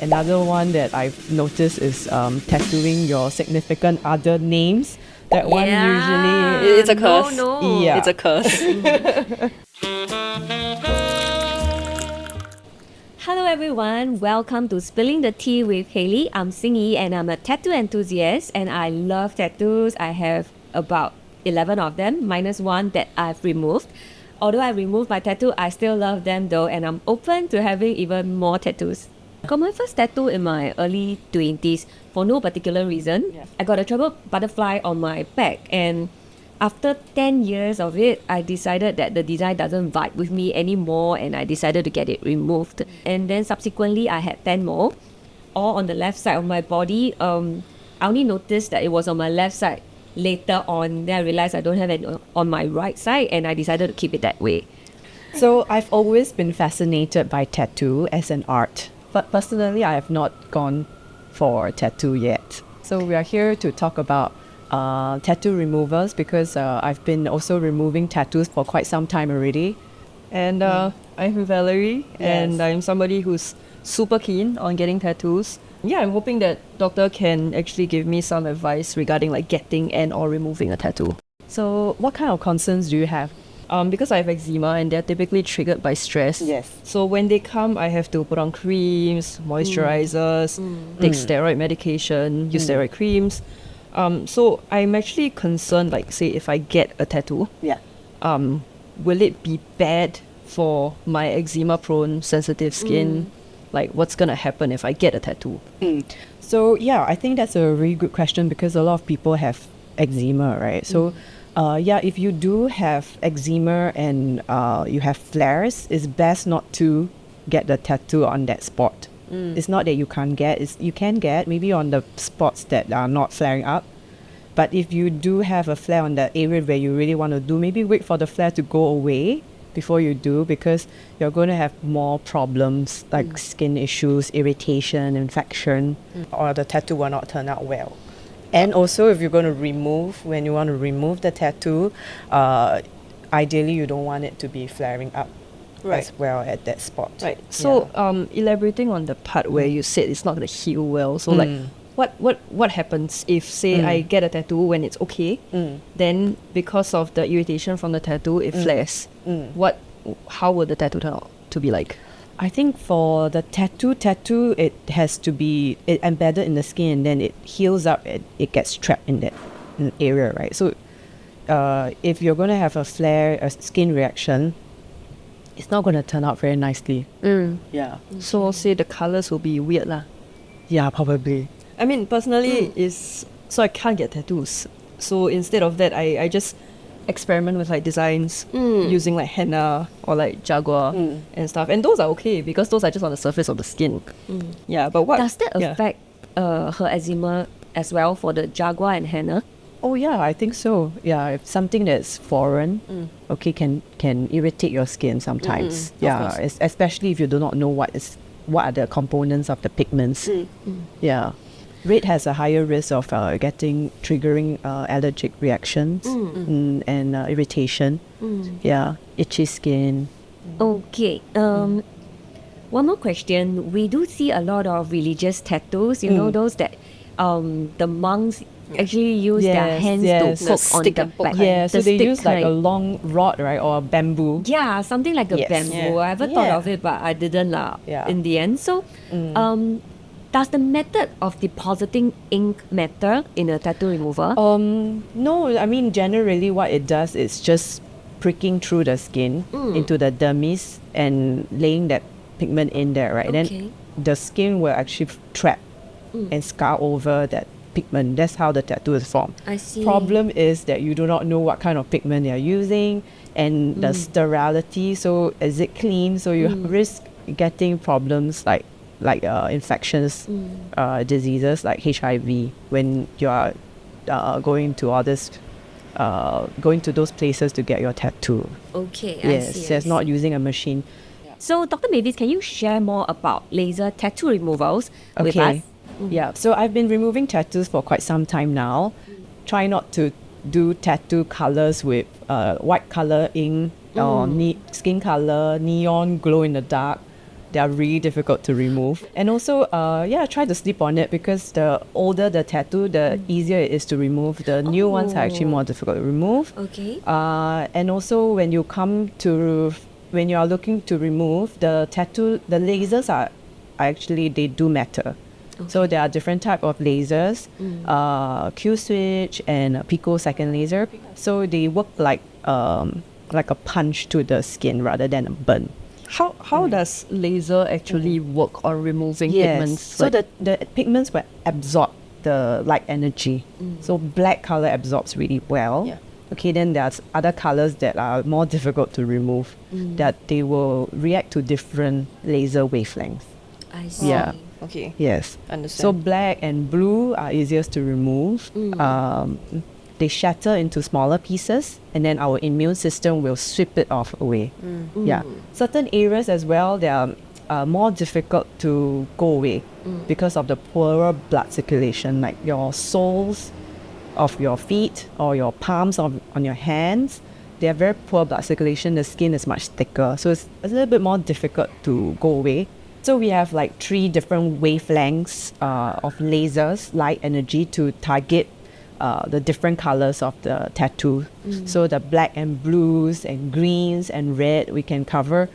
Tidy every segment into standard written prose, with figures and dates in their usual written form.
Another one that I've noticed is tattooing your significant other names. That one usually... It's a curse. No. Yeah. It's a curse. Hello everyone, welcome to Spilling the Tea with Halley. I'm Singy and I'm a tattoo enthusiast and I love tattoos. I have about 11 of them, minus one that I've removed. Although I removed my tattoo, I still love them though, and I'm open to having even more tattoos. I got my first tattoo in my early 20s for no particular reason. Yeah. I got a trouble butterfly on my back, and after 10 years of it, I decided that the design doesn't vibe with me anymore, and I decided to get it removed. And then subsequently, I had 10 more, all on the left side of my body. I only noticed that it was on my left side later on. Then I realized I don't have it on my right side, and I decided to keep it that way. So I've always been fascinated by tattoo as an art. But personally, I have not gone for a tattoo yet. So we are here to talk about tattoo removers because I've been also removing tattoos for quite some time already. And I'm Valerie, and Yes. I'm somebody who's super keen on getting tattoos. Yeah, I'm hoping that doctor can actually give me some advice regarding like getting and or removing a tattoo. So what kind of concerns do you have? Because I have eczema and they're typically triggered by stress. Yes. So when they come, I have to put on creams, moisturizers, take steroid medication, use steroid creams. So I'm actually concerned, like say if I get a tattoo, Yeah. will it be bad for my eczema-prone sensitive skin? Like what's gonna happen if I get a tattoo? So yeah, I think that's a really good question because a lot of people have eczema, right? So if you do have eczema and you have flares, it's best not to get the tattoo on that spot. It's not that you can't get, you can get maybe on the spots that are not flaring up. But if you do have a flare on that area where you really want to do, maybe wait for the flare to go away before you do, because you're going to have more problems like skin issues, irritation, infection, or the tattoo will not turn out well. And also, if you're going to when you want to remove the tattoo, ideally you don't want it to be flaring up as well at that spot. Right. So elaborating on the part where you said it's not gonna heal well. So like what happens if say I get a tattoo when it's okay, then because of the irritation from the tattoo it flares. How would the tattoo turn out to be like? I think for the tattoo, it has to be embedded in the skin and then it heals up, it gets trapped in that area, right? So if you're going to have a flare, a skin reaction, it's not going to turn out very nicely. Yeah. So say the colors will be weird lah. Yeah, probably. I mean personally so I can't get tattoos. So instead of that I just experiment with like designs using like henna or like jaguar and stuff, and those are okay because those are just on the surface of the skin. Yeah, but what Does that affect her eczema as well for the jaguar and henna? Oh yeah, I think so. Yeah, if something that's foreign, can irritate your skin sometimes. Yeah, especially if you do not know what are the components of the pigments. Yeah, red has a higher risk of triggering allergic reactions and irritation. Yeah, itchy skin. Okay. One more question. We do see a lot of religious tattoos. You know those that the monks actually use their hands to poke on stick the and poke back. Yeah, so The they stick use like a kind. long rod, right, or a bamboo. Yeah, something like a Yes. bamboo. Yeah. I ever thought Yeah. of it, but I didn't Yeah. in the end. So, does the method of depositing ink matter in a tattoo remover? No, I mean generally what it does is just pricking through the skin into the dermis and laying that pigment in there, right? And Okay. then the skin will actually trap and scar over that pigment. That's how the tattoo is formed. I see. Problem is that you do not know what kind of pigment they're using and the sterility. So is it clean? So you risk getting problems like infections, diseases like HIV when you are going to all this, going to those places to get your tattoo. Okay, Yes, I see. there's not using a machine. So, Dr. Mavis, can you share more about laser tattoo removals with us? Yeah, so I've been removing tattoos for quite some time now. Try not to do tattoo colors with white color ink or skin color, neon glow in the dark. They are really difficult to remove. And also, try to sleep on it, because the older the tattoo, the easier it is to remove. The new ones are actually more difficult to remove. Okay. And also, when you are looking to remove the tattoo, the lasers are actually, they do matter. So there are different type of lasers, Q switch and a picosecond laser. So they work like a punch to the skin rather than a burn. How does laser actually work on removing Yes. pigments? So the pigments will absorb the light energy. So black color absorbs really well. Yeah. Okay, then there's other colors that are more difficult to remove, that they will react to different laser wavelengths. I see. Yeah. Okay. Yes. Understand. So black and blue are easiest to remove. They shatter into smaller pieces, and then our immune system will sweep it off away. Yeah. Certain areas as well, they are more difficult to go away because of the poorer blood circulation, like your soles of your feet or your palms on your hands. They have very poor blood circulation. The skin is much thicker, so it's a little bit more difficult to go away. So we have like 3 different wavelengths of lasers, light energy, to target the different colors of the tattoo. So the black and blues and greens and red, we can cover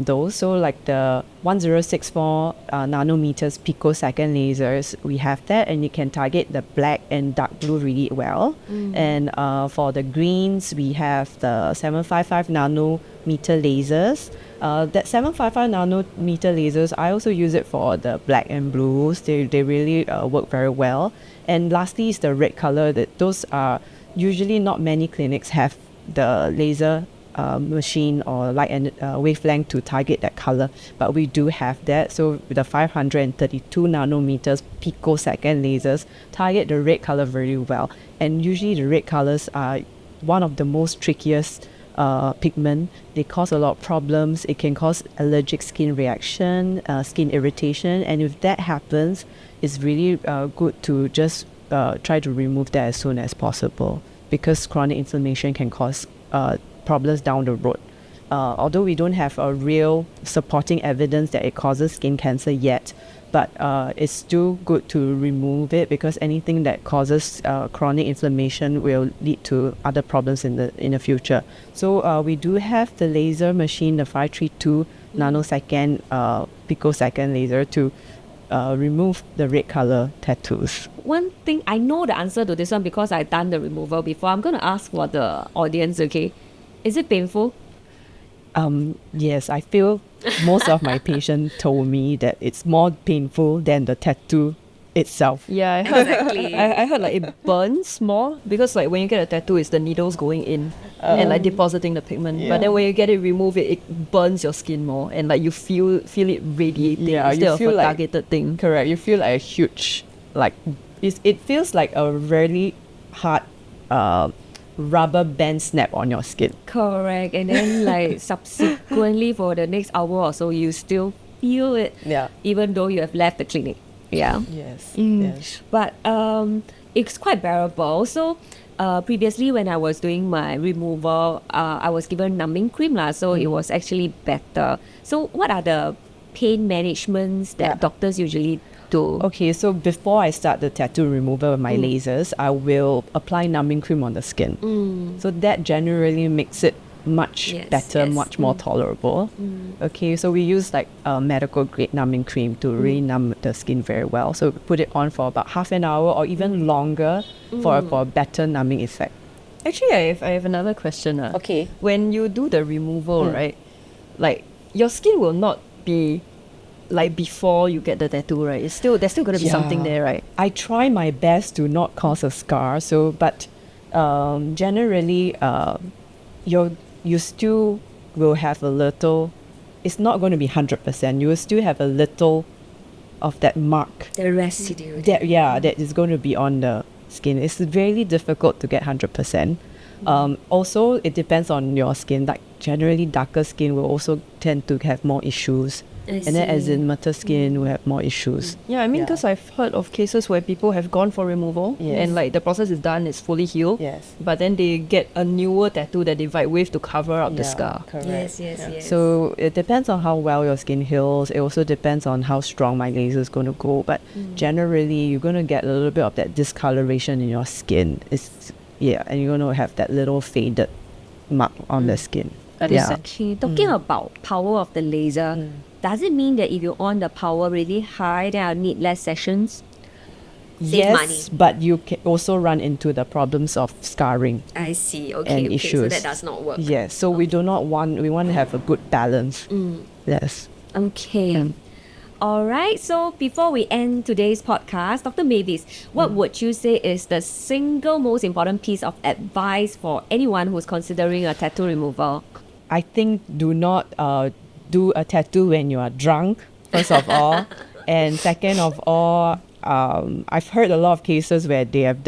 those. So like the 1064 nanometers picosecond lasers, we have that, and you can target the black and dark blue really well. And for the greens, we have the 755 nanometer lasers. That 755 nanometer lasers, I also use it for the black and blues. They really work very well. And lastly is the red color. Those are usually not many clinics have the laser machine or light and wavelength to target that color, but we do have that. So with the 532 nanometers picosecond lasers target the red color very well. And usually the red colors are one of the most trickiest pigment. They cause a lot of problems. It can cause allergic skin reaction, skin irritation, and if that happens, it's really good to just try to remove that as soon as possible, because chronic inflammation can cause problems down the road. Although we don't have a real supporting evidence that it causes skin cancer yet, but it's still good to remove it, because anything that causes chronic inflammation will lead to other problems in the future. So we do have the laser machine, the 532 nanosecond picosecond laser, to remove the red color tattoos. One thing, I know the answer to this one because I've done the removal before. I'm going to ask for the audience, okay? Is it painful? Yes, I feel most of my patients told me that it's more painful than the tattoo itself. Yeah, I heard, Exactly. I heard like it burns more, because like when you get a tattoo, it's the needles going in and like depositing the pigment. Yeah. But then when you get it removed, it burns your skin more, and like you feel it radiating instead you of feel a like, targeted thing. Correct. You feel like a huge, like, it feels like a really hard rubber band snap on your skin. Correct. And then like subsequently for the next hour or so, you still feel it, Yeah. even though you have left the clinic. Yeah. Yes. Mm. Yes. But it's quite bearable. So previously when I was doing my removal, I was given numbing cream lah, so it was actually better. So what are the pain managements that doctors usually do? Okay, so before I start the tattoo removal with my lasers, I will apply numbing cream on the skin. So that generally makes it much better, much more tolerable. Okay, so we use like medical grade numbing cream to really numb the skin very well. So put it on for about half an hour or even longer for a better numbing effect. Actually, I have another question. Okay. When you do the removal, right, like your skin will not be like before you get the tattoo, right? There's still going to be something there, right? I try my best to not cause a scar. So, but generally, you still will have a little. It's not going to be 100%. You will still have a little of that mark. The residue. That is going to be on the skin. It's very difficult to get 100%. Also, it depends on your skin. Like generally, darker skin will also tend to have more issues I And then see. eczematic skin will have more issues. Yeah, I mean, Yeah. because I've heard of cases where people have gone for removal Yes. and like the process is done, it's fully healed. Yes. But then they get a newer tattoo that they fight with to cover up the Yeah, scar. Correct. Yes, yes, Yeah. yes. So it depends on how well your skin heals. It also depends on how strong my laser is going to go. But generally, you're going to get a little bit of that discoloration in your skin. And you're going to have that little faded mark on the skin. That Yeah. is Actually, talking about power of the laser, does it mean that if you on the power really high, then I'll need less sessions? Save Yes, money. but you can also run into the problems of scarring. I see. And Okay, okay. So issues. that does not work. Yes, so we want to have a good balance. Yes. Okay. All right. So before we end today's podcast, Dr. Mavis, what would you say is the single most important piece of advice for anyone who's considering a tattoo removal? I think do not do a tattoo when you are drunk, first of all. And second of all, I've heard a lot of cases where they have,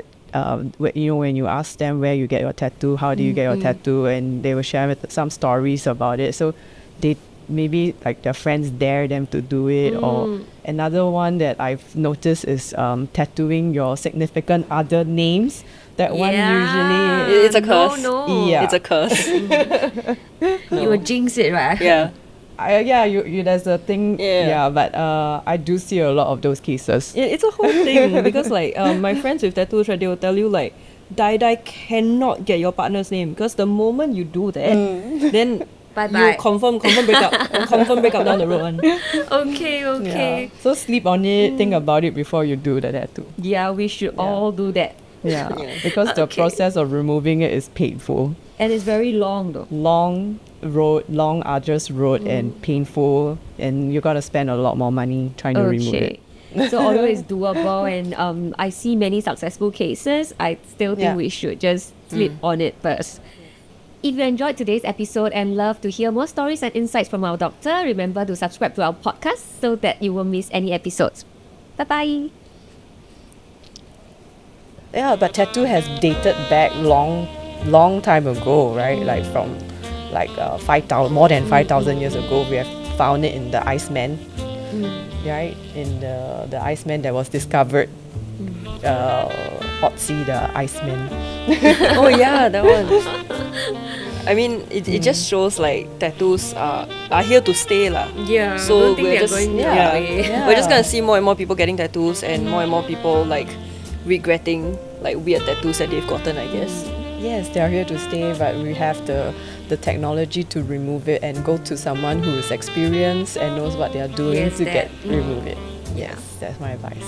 when you ask them where you get your tattoo, how do you get your tattoo, and they will share some stories about it. So they maybe like their friends dare them to do it. Or another one that I've noticed is tattooing your significant other names. That one usually It's a curse. No. Yeah. It's a curse. You will jinx it, right? Yeah. you there's a thing. Yeah. But I do see a lot of those cases. It's a whole thing because like my friends with tattoos, right, they will tell you like die cannot get your partner's name because the moment you do that, then Bye-bye. you confirm break up, confirm break up down the road. One. Okay, okay. Yeah. So sleep on it, think about it before you do the tattoo. Yeah, we should all do that. Yeah, because the Okay. process of removing it is painful. And it's very long though. Long arduous road, and painful, and you gotta spend a lot more money trying to remove it. So although it's doable and I see many successful cases, I still think Yeah. we should just sleep on it first. If you enjoyed today's episode and love to hear more stories and insights from our doctor, remember to subscribe to our podcast so that you won't miss any episodes. Bye-bye. Yeah, but tattoo has dated back long time ago, right? Like from 5,000, more than 5,000 years ago, we have found it in the Iceman, right? In the Iceman that was discovered, Otzi the Iceman. Oh yeah, that one. I mean, it just shows like tattoos are here to stay lah. Yeah, So don't think we're they're just going away. we're just gonna see more and more people getting tattoos and more people like regretting like weird tattoos that they've gotten, I guess. Yes, they are here to stay, but we have the technology to remove it and go to someone who is experienced and knows what they are doing Yes, to that. remove it. Yeah. Yes, that's my advice.